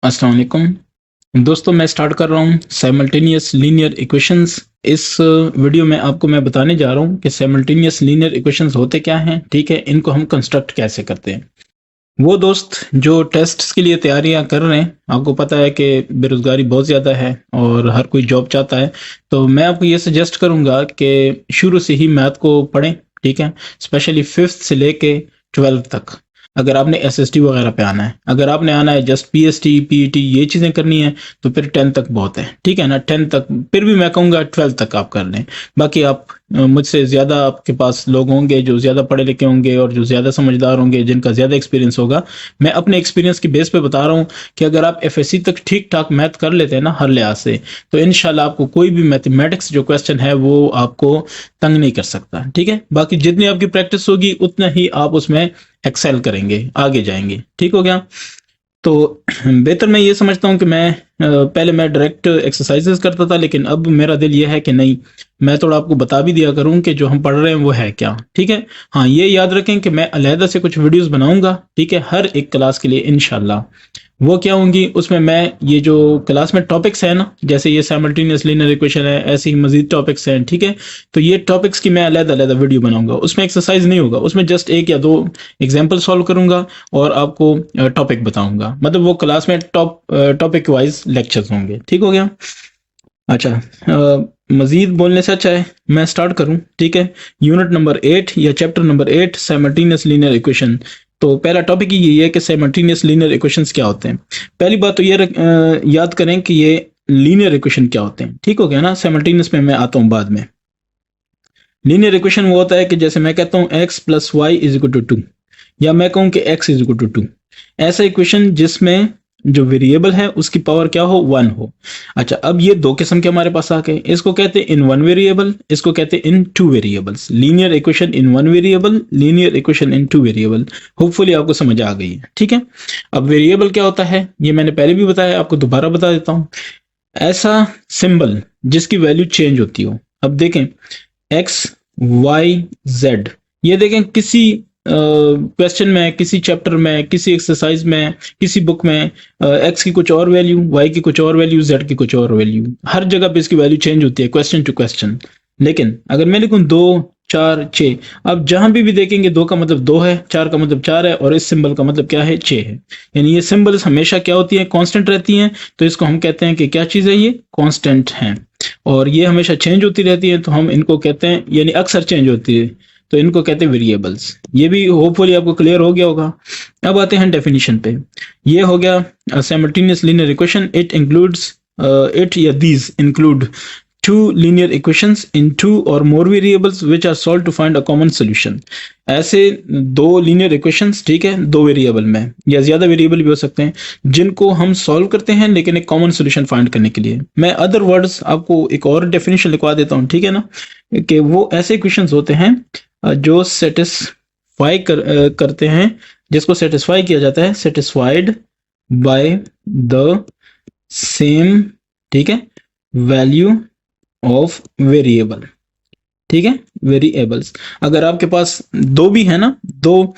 अस्सलाम वालेकुम दोस्तों, मैं स्टार्ट कर रहा हूँ साइमल्टेनियस लीनियर इक्वेशंस। इस वीडियो में आपको मैं बताने जा रहा हूँ कि साइमल्टेनियस लीनियर इक्वेशंस होते क्या हैं, ठीक है, इनको हम कंस्ट्रक्ट कैसे करते हैं। वो दोस्त जो टेस्ट्स के लिए तैयारियां कर रहे हैं, आपको पता है कि बेरोजगारी बहुत ज़्यादा है और हर कोई जॉब चाहता है, तो मैं आपको ये सजेस्ट करूँगा कि शुरू से ही मैथ को पढ़ें, ठीक है, स्पेशली फिफ्थ से लेके 12th तक। अगर आपने एसएसटी वगैरह पे आना है, अगर आपने आना है जस्ट पीएसटी पीईटी ये चीज़ें करनी है, तो फिर 10th तक बहुत है, ठीक है ना। 10th तक, फिर भी मैं कहूँगा 12th तक आप कर लें। बाकी आप मुझसे ज़्यादा, आपके पास लोग होंगे जो ज़्यादा पढ़े लिखे होंगे और जो ज़्यादा समझदार होंगे, जिनका ज़्यादा एक्सपीरियंस होगा। मैं अपने एक्सपीरियंस की बेस पे बता रहा हूँ कि अगर आप एफएससी तक ठीक ठाक मैथ कर लेते हैं ना हर लिहाज से, तो इंशाल्लाह आपको कोई भी मैथमेटिक्स जो क्वेश्चन है वो आपको तंग नहीं कर सकता, ठीक है। बाकी जितनी आपकी प्रैक्टिस होगी उतना ही आप उसमें एक्सेल करेंगे, आगे जाएंगे, ठीक हो गया। तो बेहतर मैं ये समझता हूँ कि पहले मैं डायरेक्ट एक्सरसाइजेस करता था, लेकिन अब मेरा दिल ये है कि नहीं, मैं थोड़ा आपको बता भी दिया करूँ कि जो हम पढ़ रहे हैं वो है क्या, ठीक है। हाँ, ये याद रखें कि मैं अलहदा से कुछ वीडियोस बनाऊंगा, ठीक है, हर एक क्लास के लिए इंशाल्लाह। वो क्या होंगी, उसमें मैं ये जो क्लास में टॉपिक्स है ना, जैसे ये साइमल्टेनियस लीनियर इक्वेशन है, ऐसे ही मजीद टॉपिक्स हैं, ठीक है। तो ये टॉपिक्स की मैं अलग अलग वीडियो बनाऊंगा, उसमें एक्सरसाइज नहीं होगा, उसमें जस्ट एक या दो एग्जाम्पल सॉल्व करूंगा और आपको टॉपिक बताऊंगा। मतलब वो क्लास में टॉपिक वाइज लेक्चर्स होंगे, ठीक हो गया। अच्छा, मजीद बोलने से अच्छा है मैं स्टार्ट करूं, ठीक है। यूनिट नंबर 8 या chapter number 8 simultaneous linear equation. तो पहला टॉपिक ही यही है कि साइमल्टेनियस लीनियर इक्वेशंस क्या होते हैं। पहली बात तो ये याद करें कि ये लीनियर इक्वेशन क्या होते हैं, ठीक हो गया ना। साइमल्टेनियस में मैं आता हूं बाद में। लीनियर इक्वेशन वो होता है कि जैसे मैं कहता हूं x plus Y is equal to 2, या मैं कहूं कि x इज इक्वल टू 2। ऐसा इक्वेशन जिसमें जो वेरिएबल है उसकी पावर क्या हो, 1 हो। अच्छा, अब ये दो किस्म के हमारे पास आ गए, इसको कहते हैं इन वन वेरिएबल, इसको कहते हैं in two variables. Linear equation in one variable, linear equation in two variable. Hopefully आपको समझ आ गई है, ठीक है। अब वेरिएबल क्या होता है ये मैंने पहले भी बताया, आपको दोबारा बता देता हूं। ऐसा सिंबल जिसकी वैल्यू चेंज होती हो। अब देखें, एक्स वाई जेड, ये देखें किसी क्वेश्चन में, किसी चैप्टर में, किसी एक्सरसाइज में, किसी बुक में एक्स की कुछ और वैल्यू, वाई की कुछ और वैल्यू, जेड की कुछ और वैल्यू, हर जगह पे इसकी वैल्यू चेंज होती है क्वेश्चन टू क्वेश्चन। लेकिन अगर मैं लिखूं 2 4 6, अब जहां भी देखेंगे 2 का मतलब 2 है, 4 का मतलब 4 है, और इस सिंबल का मतलब क्या है, 6 है। यानी ये सिंबल्स हमेशा क्या होती है, कांस्टेंट रहती हैं। तो इसको हम कहते हैं कि क्या चीज़ है, ये कांस्टेंट है। और ये हमेशा चेंज होती रहती है, तो हम इनको कहते हैं, यानी अक्सर चेंज होती है, तो इनको कहते हैं वेरिएबल्स। ये भी होपफुली आपको क्लियर हो गया होगा। अब आते हैं डेफिनेशन पे। ये हो गया simultaneous linear equation. It includes it या these include two linear equations in two or more variables which are solved to find a common solution। ऐसे दो लीनियर इक्वेशंस, ठीक है, दो वेरिएबल में या ज्यादा वेरिएबल भी हो सकते हैं, जिनको हम सॉल्व करते हैं लेकिन एक कॉमन सॉल्यूशन फाइंड करने के लिए। मैं अदर वर्ड्स आपको एक और डेफिनेशन लिखवा देता हूं, ठीक है ना, कि वो ऐसे इक्वेशंस होते हैं जो सेटिस्फाई करते हैं, जिसको सेटिस्फाई किया जाता है, सेटिस्फाइड बाय द सेम, ठीक है, वैल्यू ऑफ वेरिएबल, ठीक है, वेरिएबल्स। अगर आपके पास दो भी है ना, दो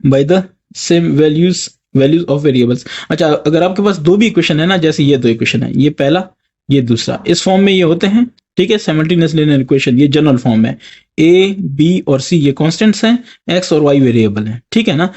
by the same values of variables. अच्छा, अगर आपके पास दो भी इक्वेशन है ना, जैसे ये दो इक्वेशन है, ये पहला ये दूसरा, इस फॉर्म में ये होते हैं, ठीक है, साइमल्टेनियस लीनियर इक्वेशन। ये जनरल फॉर्म है, ए बी और सी ये कांस्टेंट्स हैं, एक्स और वाई वेरिएबल हैं, ठीक है ना।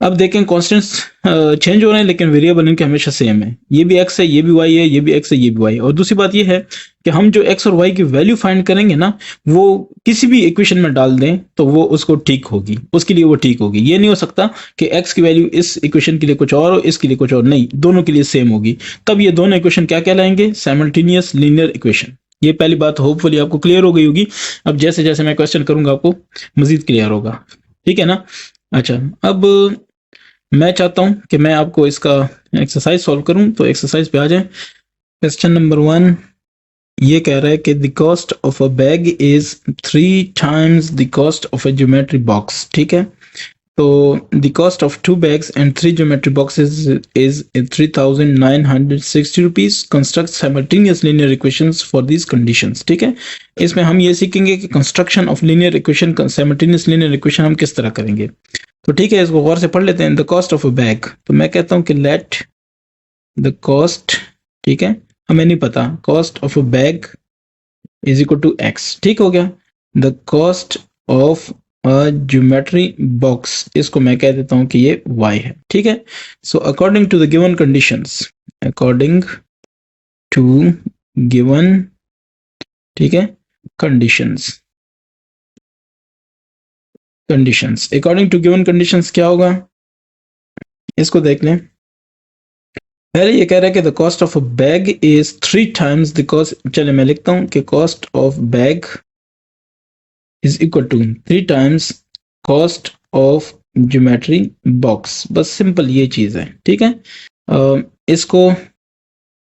अब देखें, कांस्टेंट्स चेंज हो रहे हैं लेकिन वेरिएबल इनके हमेशा सेम है। ये भी एक्स है, ये भी वाई है, ये भी एक्स है, ये भी वाई है। और दूसरी बात ये है कि हम जो एक्स और वाई की वैल्यू फाइंड करेंगे ना, वो किसी भी इक्वेशन में डाल दें तो वो उसको ठीक होगी, उसके लिए वो ठीक होगी। ये नहीं हो सकता कि एक्स की वैल्यू इस इक्वेशन के लिए कुछ और हो, इसके लिए कुछ और, नहीं, दोनों के लिए सेम होगी। तब ये दोनों इक्वेशन क्या कहलाएंगे, साइमल्टेनियस लीनियर इक्वेशन। ये पहली बात होपफुली आपको क्लियर हो गई होगी। अब जैसे जैसे मैं क्वेश्चन करूंगा आपको मजीद क्लियर होगा, ठीक है ना। अच्छा, अब मैं चाहता हूं कि मैं आपको इसका एक्सरसाइज सॉल्व करूं, तो एक्सरसाइज पे आ जाएं। क्वेश्चन नंबर 1 ये कह रहा है कि the cost of a bag is 3 times the cost of a geometry box, ठीक है। तो the cost of 2 bags and 3 geometry boxes is 3,960 rupees। Construct simultaneous linear equations for these conditions, ठीक है। इसमें हम ये सीखेंगे कि construction of linear equation, simultaneous linear equation हम किस तरह करेंगे। तो ठीक है, इसको गौर से पढ़ लेते हैं। The cost of a bag, तो मैं कहता हूं कि लेट द कॉस्ट, ठीक है, हमें नहीं पता, cost of a bag is equal to x. ठीक हो गया। The cost of a geometry box, इसको मैं कह देता हूं कि ये y है। ठीक है। So according to the given conditions, according to given, ठीक है, conditions, conditions according to given conditions क्या होगा, इसको देख लें। पहले ये कह रहा है कि the cost of a bag is 3 times the cost, चले मैं लिखता हूं कि cost of bag is equal to 3 times cost of geometry box. बस सिंपल ये चीज है। ठीक है। इसको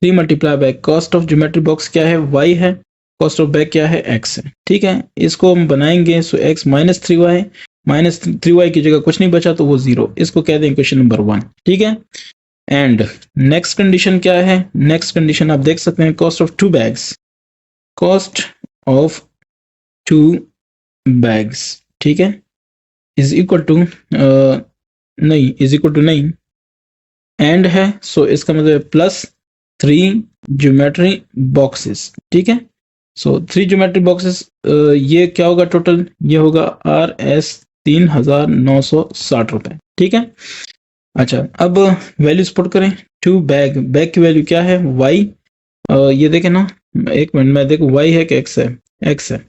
3 multiply by cost of geometry box क्या है, y है, कॉस्ट ऑफ बैग क्या है, x है। ठीक है। इसको हम बनाएंगे, सो x minus 3y, minus 3y की जगह कुछ नहीं बचा तो वो 0। इसको कहते हैं क्वेश्चन नंबर 1। ठीक है। एंड नेक्स्ट कंडीशन क्या है, नेक्स्ट कंडीशन आप देख सकते हैं, cost of 2 bags, cost of 2 bags, ठीक है, इज इक्वल टू, नहीं इज इक्वल टू नहीं, एंड है, सो इसका मतलब प्लस 3 ज्योमेट्री बॉक्सेस। ठीक है। सो 3 ज्योमेट्री बॉक्सेस, ये क्या होगा टोटल, ये होगा RS 3960 रुपए। ठीक है। अच्छा, अब वैल्यूज पुट करें। 2 बैग, बैग की वैल्यू क्या है, y, ये देखें ना, एक मिनट में देखो y है कि x है, x है,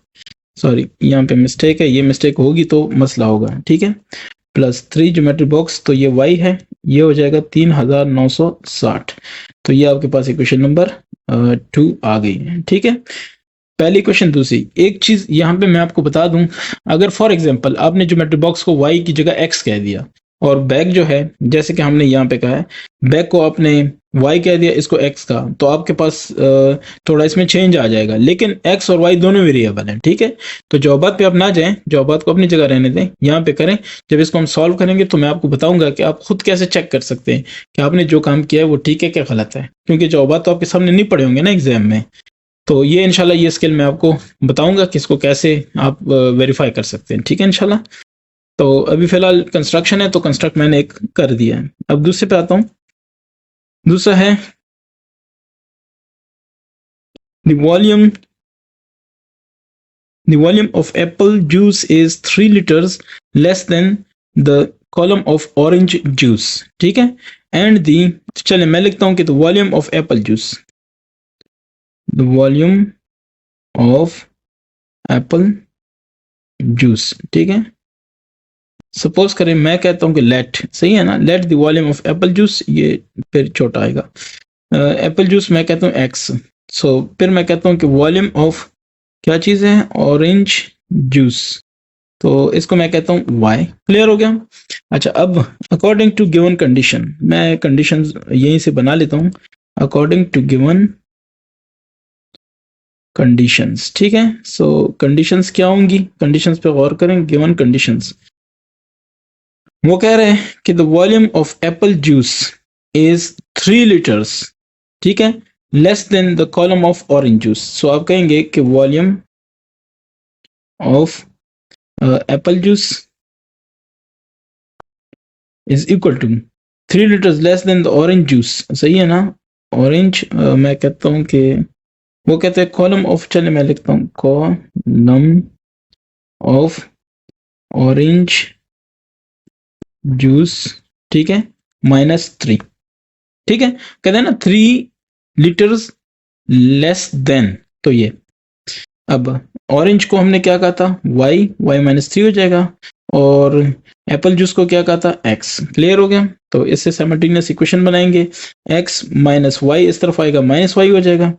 सॉरी यहाँ पे मिस्टेक है, ये मिस्टेक होगी तो मसला होगा। ठीक है। प्लस 3 ज्योमेट्री बॉक्स, तो ये y है, ये हो जाएगा 3960। तो ये आपके पास इक्वेशन नंबर 2 आ गई है। ठीक है। पहली क्वेश्चन। दूसरी एक चीज यहाँ पे मैं आपको बता दूं, अगर फॉर एग्जांपल आपने ज्योमेट्री बॉक्स को y की जगह x कह दिया, और बैग जो है, जैसे कि हमने यहाँ पे कहा है, बैग को आपने y कह दिया, इसको x का, तो आपके पास थोड़ा इसमें चेंज आ जाएगा, लेकिन x और y दोनों वेरिएबल हैं। ठीक है। तो जवाबात पे आप ना जाएं, जवाबात को अपनी जगह रहने दें, यहाँ पे करें। जब इसको हम सॉल्व करेंगे तो मैं आपको बताऊंगा कि आप खुद कैसे चेक कर सकते हैं कि आपने जो काम किया है वो ठीक है क्या गलत है, क्योंकि जवाबात तो आपके सामने नहीं पड़े होंगे ना एग्जाम में। तो ये इंशाल्लाह ये स्किल मैं आपको बताऊंगा कि इसको कैसे आप वेरीफाई कर सकते हैं। ठीक है इंशाल्लाह। तो अभी फिलहाल कंस्ट्रक्शन है, तो कंस्ट्रक्ट मैंने एक कर दिया है। अब दूसरे पे आता हूँ। दूसरा है the volume of apple juice is 3 liters less than the column of orange juice. ठीक है। एंड दी, चले मैं लिखता हूँ कि the volume of apple juice, the volume of apple juice. ठीक है। सपोज करें मैं कहता हूं कि लेट, सही है ना, let the volume of apple juice, ये फिर छोटा आएगा, एप्पल जूस मैं कहता हूं एक्स। सो फिर मैं कहता हूं कि वॉल्यूम ऑफ क्या चीज है, ऑरेंज जूस, तो इसको मैं कहता हूं वाई। क्लियर हो गया। अच्छा, अब अकॉर्डिंग टू गिवन कंडीशन, मैं कंडीशन यहीं से बना लेता हूं, अकॉर्डिंग टू गिवन कंडीशंस। ठीक है। सो कंडीशंस क्या होंगी, कंडीशंस पे गौर करें। गिवन कंडीशंस, वो कह रहे हैं कि the volume of apple juice is 3 liters, ठीक है, less than the column of orange juice. So आप कहेंगे कि volume of apple juice is equal to 3 liters less than the orange juice. सही है ना। ऑरेंज, मैं कहता हूं कि वो कहते हैं कॉलम ऑफ, चले मैं लिखता हूं कॉलम ऑफ ऑरेंज जूस, ठीक है, -3। ठीक है। कहते हैं ना 3 liters लेस देन, तो ये, अब ऑरेंज को हमने क्या कहा था, y, y -3 हो जाएगा, और एप्पल जूस को क्या कहा था, x। क्लियर हो गया। तो इससे साइमल्टेनियस इक्वेशन बनाएंगे, x माइनस वाई इस तरफ आएगा, -y हो जाएगा,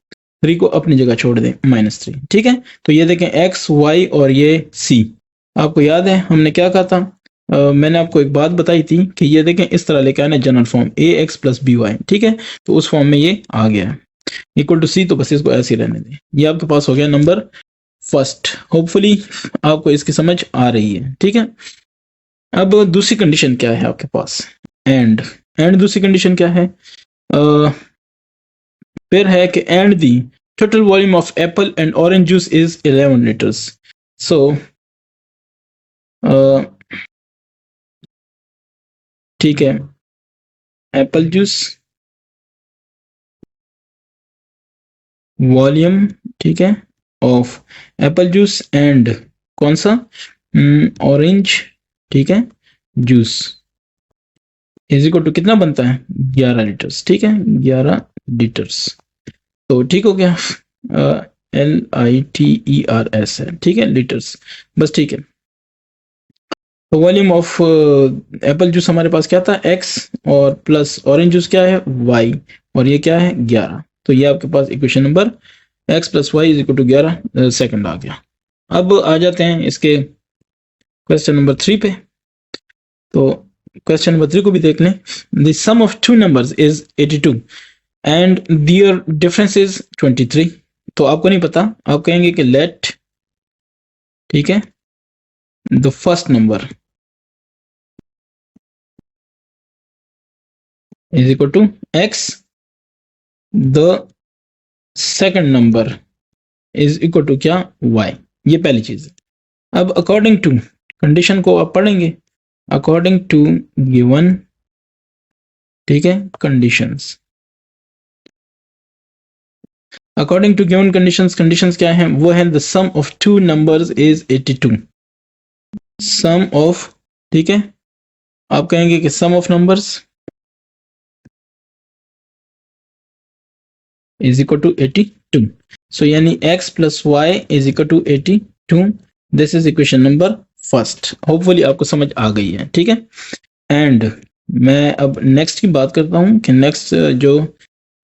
3 को अपनी जगह छोड़ दें, -3। ठीक है। तो ये देखें x, y और ये c, आपको याद है हमने क्या कहा था, मैंने आपको एक बात बताई थी कि ये देखें इस तरह लेके आना जनरल फॉर्म ax + by। ठीक है। तो उस फॉर्म में ये आ गया इक्वल टू c, तो बस इसको ऐसे ही रहने दें। ये आपके पास हो गया नंबर फर्स्ट। होपफुली आपको इसकी समझ आ रही है। ठीक है। अब दूसरी कंडीशन क्या है आपके पास, एंड दूसरी कंडीशन क्या है, फिर है कि and the total volume of Apple and orange juice is 11 liters। सो ठीक है, एप्पल जूस, वॉल्यूम, ठीक है, ऑफ एप्पल जूस एंड कौन सा, ऑरेंज, ठीक है, जूस इज इक्वल टू कितना बनता है 11 लीटर्स, ठीक है, 11 लीटर्स। तो ठीक हो गया, LITERS है, ठीक है, लीटर्स, बस ठीक है। तो वॉल्यूम ऑफ एप्पल जूस हमारे पास क्या था x, और प्लस ऑरेंज जूस क्या है y, और ये क्या है 11। तो ये आपके पास equation number x plus Y is equal to 11 second आ गया। अब आ जाते हैं इसके क्वेश्चन नंबर 3 पे। तो क्वेश्चन नंबर 3 को भी देख लें। The sum of two numbers is 82 and their difference is 23। तो आपको नहीं पता, आप कहेंगे कि लेट, ठीक है, the first number is equal to x, the second number is equal to क्या y। ये पहली चीज है। अब अकॉर्डिंग टू कंडीशन को आप पढ़ेंगे, अकॉर्डिंग टू गिवन, ठीक है, conditions, according to given conditions, conditions क्या है, वो है the sum of two numbers is 82। Sum of, ठीक है, आप कहेंगे कि sum of numbers is equal to 82। So यानी x plus Y is equal to 82। This is equation number first. Hopefully आपको समझ आ गई है, ठीक है। एंड मैं अब नेक्स्ट की बात करता हूँ कि नेक्स्ट जो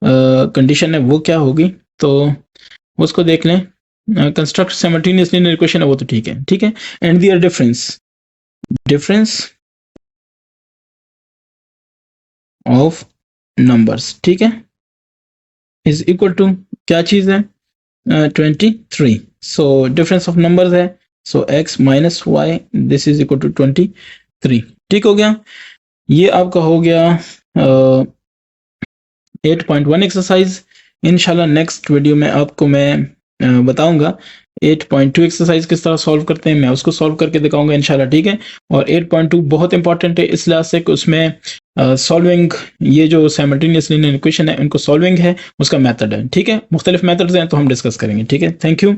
कंडीशन है वो क्या होगी, तो उसको देख लें। कंस्ट्रक्ट साइमल्टेनियस लीनियर इक्वेशन है वो तो ठीक है, ठीक है। And their difference, difference of numbers, ठीक है, इज इक्वल टू क्या चीज है 23। सो डिफरेंस ऑफ नंबर्स है, so x minus y this is equal to 23। ठीक हो गया। ये आपका हो गया 8.1 एक्सरसाइज। इंशाल्लाह नेक्स्ट वीडियो में आपको मैं बताऊंगा 8.2 एक्सरसाइज किस तरह सॉल्व करते हैं, मैं उसको सॉल्व करके दिखाऊंगा इंशाल्लाह, ठीक है। और 8.2 बहुत इंपॉर्टेंट है इस लिहाज से कि उसमें सॉल्विंग, ये जो साइमल्टेनियस लीनियर इक्वेशन है उनको सॉल्विंग है, उसका मेथड है, ठीक है। मुख्तलिफ मेथड्स हैं तो हम डिस्कस करेंगे, ठीक है। Thank you.